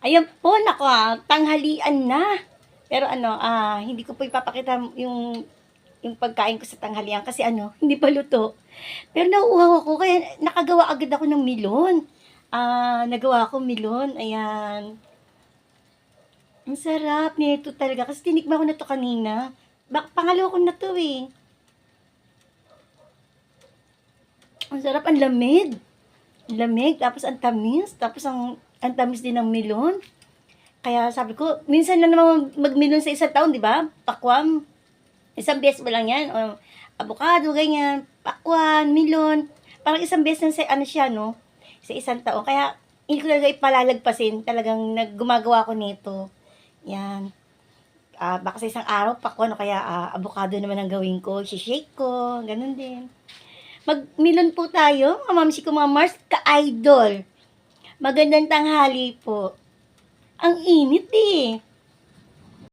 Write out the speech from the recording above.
Ayan po, naku, tanghalian na. Pero ano, hindi ko po ipapakita yung pagkain ko sa tanghalian kasi ano, hindi pa luto. Pero nauuhaw ako kaya nakagawa agad ako ng milon. Nagawa ko milon, ayan. Ang sarap nito talaga kasi tinikman ko na 'to kanina. Pangalawa ko na 'to, eh. Ang sarap, ang lamig. Lamig, tapos ang tamis, tapos ang tamis din ng milon. Kaya sabi ko, minsan lang naman magmilon sa isang taon, di ba? Pakwam. Isang beses mo lang yan. O, avocado, ganyan. Pakwan, milon. Parang isang beses lang sa ano siya, no? Sa isang taon. Kaya, hindi ko talaga ipalalagpasin. Talagang gumagawa ko nito. Yan. Baka sa isang araw, pakwan o kaya avocado naman ang gawin ko. Shake ko. Ganun din. Magmilon po tayo, mga mamsi ko, mga Mars, ka-idol. Magandang tanghali po. Ang init eh.